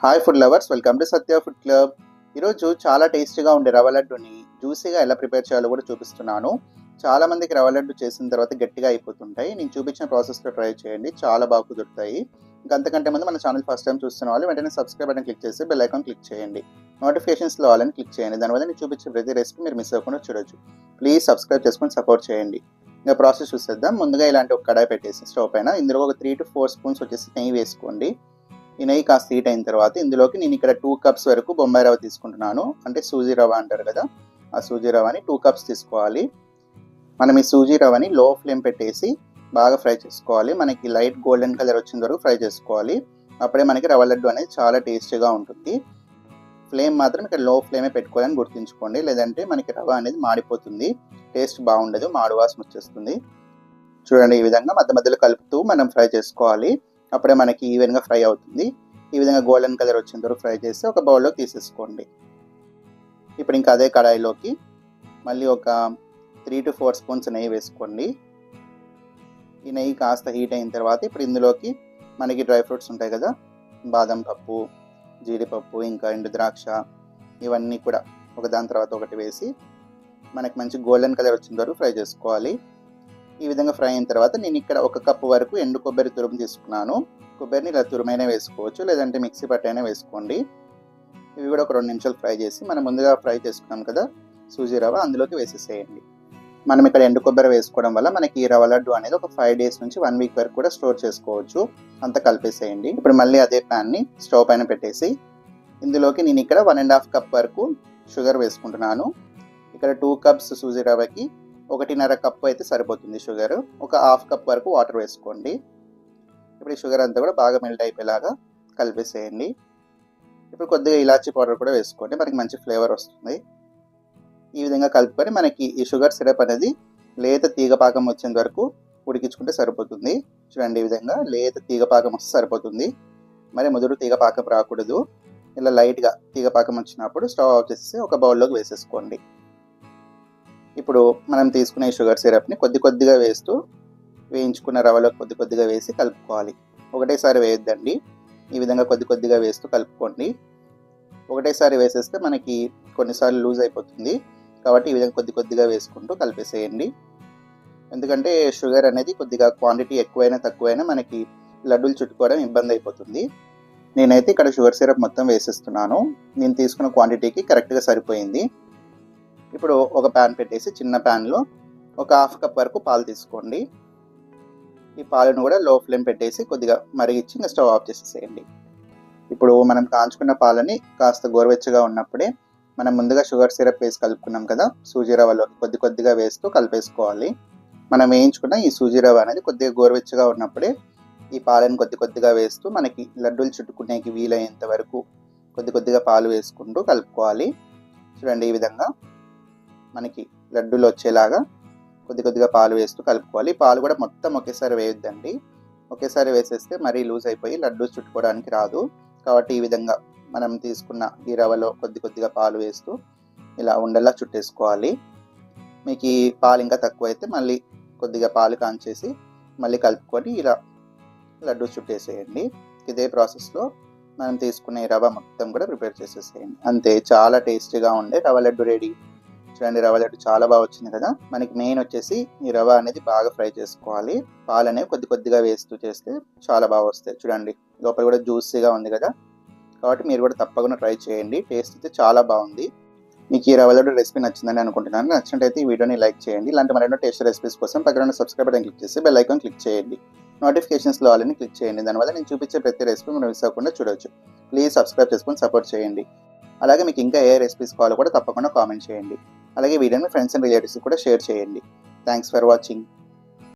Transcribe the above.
Hi food lovers, welcome to Satya food club. ఈరోజు చాలా టేస్టీగా ఉండే రవ్వ లడ్డుని జ్యూసీగా ఎలా ప్రిపేర్ చేయాలో కూడా చూపిస్తున్నాను. చాలా మందికి రవ్వ లడ్డు చేసిన తర్వాత గట్టిగా అయిపోతుంటాయి. నేను చూపించిన ప్రాసెస్లో ట్రై చేయండి, చాలా బాగా కుదురుతాయి. ఇంకా అంతకంటే ముందు మన ఛానల్ ఫస్ట్ టైం చూస్తున్న వాళ్ళు వెంటనే సబ్స్క్రైబ్ బటన్ క్లిక్ చేసి బెల్ ఐకాన్ క్లిక్ చేయండి. నోటిఫికేషన్స్లో ఆల్ అని క్లిక్ చేయండి. దానివల్ల నేను చూపించే ప్రతి రెసిపీ మీరు మిస్ అవ్వకుండా చూడొచ్చు. ప్లీజ్ సబ్స్క్రైబ్ చేసుకొని సపోర్ట్ చేయండి. ఇంకా ప్రాసెస్ చూసేద్దాం. ముందుగా ఇలాంటి ఒక కడాయి పెట్టేసి స్టవ్ పైన ఇందులో ఒక 3 to 4 స్పూన్స్ వచ్చేసి నెయ్యి వేసుకోండి. ఈ నెయ్యి కాస్త హీట్ అయిన తర్వాత ఇందులోకి నేను ఇక్కడ 2 కప్స్ వరకు బొంబాయి రవ్వ తీసుకుంటున్నాను. అంటే సూజీ రవ్వ అంటారు కదా, ఆ సూజీ రవ్వని 2 కప్స్ తీసుకోవాలి. మనం ఈ సూజీ రవ్వని లో ఫ్లేమ్ పెట్టేసి బాగా ఫ్రై చేసుకోవాలి. మనకి లైట్ గోల్డెన్ కలర్ వచ్చిన వరకు ఫ్రై చేసుకోవాలి. అప్పుడే మనకి రవ్వ లడ్డు అనేది చాలా టేస్టీగా ఉంటుంది. ఫ్లేమ్ మాత్రం ఇక్కడ లో ఫ్లేమే పెట్టుకోవాలని గుర్తుంచుకోండి, లేదంటే మనకి రవ్వ అనేది మాడిపోతుంది, టేస్ట్ బాగుండదు, మాడు వాసన వచ్చేస్తుంది. చూడండి, ఈ విధంగా మధ్య మధ్యలో కలుపుతూ మనం ఫ్రై చేసుకోవాలి. అప్పుడే మనకి ఈవెన్గా ఫ్రై అవుతుంది. ఈ విధంగా గోల్డెన్ కలర్ వచ్చేంత వరకు ఫ్రై చేసి ఒక బౌల్లోకి తీసేసుకోండి. ఇప్పుడు ఇంకా అదే కడాయిలోకి మళ్ళీ ఒక 3 to 4 స్పూన్స్ నెయ్యి వేసుకోండి. ఈ నెయ్యి కాస్త హీట్ అయిన తర్వాత ఇప్పుడు ఇందులోకి మనకి డ్రై ఫ్రూట్స్ ఉంటాయి కదా, బాదం పప్పు, జీడిపప్పు, ఇంకా ఎండు ద్రాక్ష, ఇవన్నీ కూడా ఒక దాని తర్వాత ఒకటి వేసి మనకి మంచి గోల్డెన్ కలర్ వచ్చేంత వరకు ఫ్రై చేసుకోవాలి. ఈ విధంగా ఫ్రై అయిన తర్వాత నేను ఇక్కడ 1 కప్పు వరకు ఎండు కొబ్బరి తురుము తీసుకున్నాను. కొబ్బరిని ఇలా తురుమైనా వేసుకోవచ్చు, లేదంటే మిక్సీ పట్టైనా వేసుకోండి. ఇవి కూడా ఒక 2 నిమిషాలు ఫ్రై చేసి మనం ముందుగా ఫ్రై చేసుకున్నాం కదా సూజీ రవ్వ, అందులోకి వేసేసేయండి. మనం ఇక్కడ ఎండు కొబ్బరి వేసుకోవడం వల్ల మనకి ఈ రవ్వ లడ్డు అనేది ఒక 5 days నుంచి 1 week వరకు కూడా స్టోర్ చేసుకోవచ్చు. అంతా కలిపేసేయండి. ఇప్పుడు మళ్ళీ అదే ప్యాన్ని స్టవ్ పైన పెట్టేసి ఇందులోకి నేను ఇక్కడ 1.5 కప్ వరకు షుగర్ వేసుకుంటున్నాను. ఇక్కడ 2 కప్స్ సూజీ రవ్వకి 1.5 కప్పు అయితే సరిపోతుంది షుగర్. ఒక 1/2 కప్ వరకు వాటర్ వేసుకోండి. ఇప్పుడు ఈ షుగర్ అంతా కూడా బాగా మెల్ట్ అయిపోయేలాగా కలిపేసేయండి. ఇప్పుడు కొద్దిగా ఇలాచీ పౌడర్ కూడా వేసుకోండి, మనకి మంచి ఫ్లేవర్ వస్తుంది. ఈ విధంగా కలుపుకొని మనకి ఈ షుగర్ సిరప్ అనేది లేత తీగపాకం వచ్చేంత వరకు ఉడికించుకుంటే సరిపోతుంది. చూడండి, ఈ విధంగా లేత తీగపాకం వస్తే సరిపోతుంది. మరి ముదురు తీగపాకం రాకూడదు. ఇలా లైట్గా తీగపాకం వచ్చినప్పుడు స్టవ్ ఆఫ్ చేసి ఒక బౌల్లోకి వేసేసుకోండి. ఇప్పుడు మనం తీసుకునే షుగర్ సిరప్ని కొద్ది కొద్దిగా వేస్తూ వేయించుకున్న రవ్వలో కొద్ది కొద్దిగా వేసి కలుపుకోవాలి. ఒకటేసారి వేయొద్దండి, ఈ విధంగా కొద్ది కొద్దిగా వేస్తూ కలుపుకోండి. ఒకటేసారి వేసేస్తే మనకి కొన్నిసార్లు లూజ్ అయిపోతుంది, కాబట్టి ఈ విధంగా కొద్ది కొద్దిగా వేసుకుంటూ కలిపేసేయండి. ఎందుకంటే షుగర్ అనేది కొద్దిగా క్వాంటిటీ ఎక్కువైనా తక్కువైనా మనకి లడ్డూలు చుట్టుకోవడం ఇబ్బంది అయిపోతుంది. నేనైతే ఇక్కడ షుగర్ సిరప్ మొత్తం వేసేస్తున్నాను. నేను తీసుకున్న క్వాంటిటీకి కరెక్ట్గా సరిపోయింది. ఇప్పుడు ఒక ప్యాన్ పెట్టేసి చిన్న ప్యాన్లో ఒక 1/2 కప్ వరకు పాలు తీసుకోండి. ఈ పాలను కూడా లో ఫ్లేమ్ పెట్టేసి కొద్దిగా మరిగించి ఇంకా స్టవ్ ఆఫ్ చేసేసేయండి. ఇప్పుడు మనం కాంచుకున్న పాలని కాస్త గోరువెచ్చగా ఉన్నప్పుడే మనం ముందుగా షుగర్ సిరప్ వేసి కలుపుకున్నాం కదా సూజీ రవ్వలోకి కొద్ది కొద్దిగా వేస్తూ కలిపేసుకోవాలి. మనం వేయించుకున్న ఈ సూజీ రవ్వ అనేది కొద్దిగా గోరువెచ్చగా ఉన్నప్పుడే ఈ పాలను కొద్ది కొద్దిగా వేస్తూ మనకి లడ్డూలు చుట్టుకునేకి వీలయ్యేంత వరకు కొద్ది కొద్దిగా పాలు వేసుకుంటూ కలుపుకోవాలి. చూడండి, ఈ విధంగా మనకి లడ్డూలు వచ్చేలాగా కొద్ది కొద్దిగా పాలు వేస్తూ కలుపుకోవాలి. పాలు కూడా మొత్తం ఒకేసారి వేయొద్దండి, ఒకేసారి వేసేస్తే మరీ లూజ్ అయిపోయి లడ్డూ చుట్టుకోవడానికి రాదు. కాబట్టి ఈ విధంగా మనం తీసుకున్న ఈ రవ్వలో కొద్ది కొద్దిగా పాలు వేస్తూ ఇలా ఉండలా చుట్టేసుకోవాలి. మీకు ఈ పాలు ఇంకా తక్కువ అయితే మళ్ళీ కొద్దిగా పాలు కాంచేసి మళ్ళీ కలుపుకొని ఇలా లడ్డూ చుట్టేసేయండి. ఇదే ప్రాసెస్లో మనం తీసుకునే రవ్వ మొత్తం కూడా ప్రిపేర్ చేసేసేయండి. అంతే, చాలా టేస్టీగా ఉండే రవ్వ లడ్డు రెడీ. చూడండి, రవ్వ లడ్డు చాలా బాగా వచ్చింది కదా. మనకి మెయిన్ వచ్చేసి ఈ రవ్వ అనేది బాగా ఫ్రై చేసుకోవాలి. పాలు అనేవి కొద్ది కొద్దిగా వేస్తూ చేస్తే చాలా బాగా వస్తాయి. చూడండి, లోపల కూడా జ్యూసీగా ఉంది కదా. కాబట్టి మీరు కూడా తప్పకుండా ట్రై చేయండి, టేస్ట్ అయితే చాలా బాగుంది. మీకు ఈ రవ్వ లడ్డు రెసిపీ నచ్చిందని అనుకుంటున్నాను. నచ్చినట్టయితే ఈ వీడియోని లైక్ చేయండి. ఇలాంటి మరెన్నో టేస్ట్ రెసిపీస్ కోసం పక్కన సబ్స్క్రైబ్ బటన్ క్లిక్ చేసి బెల్ ఐకాన్ క్లిక్ చేయండి. నోటిఫికేషన్స్లో ఆల్ అని క్లిక్ చేయండి. దానివల్ల నేను చూపించే ప్రతి రెసిపీ మీరు మిస్ అవ్వకుండా చూడవచ్చు. ప్లీజ్ సబ్స్క్రైబ్ చేసుకొని సపోర్ట్ చేయండి. అలాగే మీకు ఇంకా ఏ రెసిపీస్ కావాలో కూడా తప్పకుండా కామెంట్ చేయండి. అలాగే వీడియోని ఫ్రెండ్స్ అండ్ రిలేటివ్స్ కూడా షేర్ చేయండి. Thanks for watching.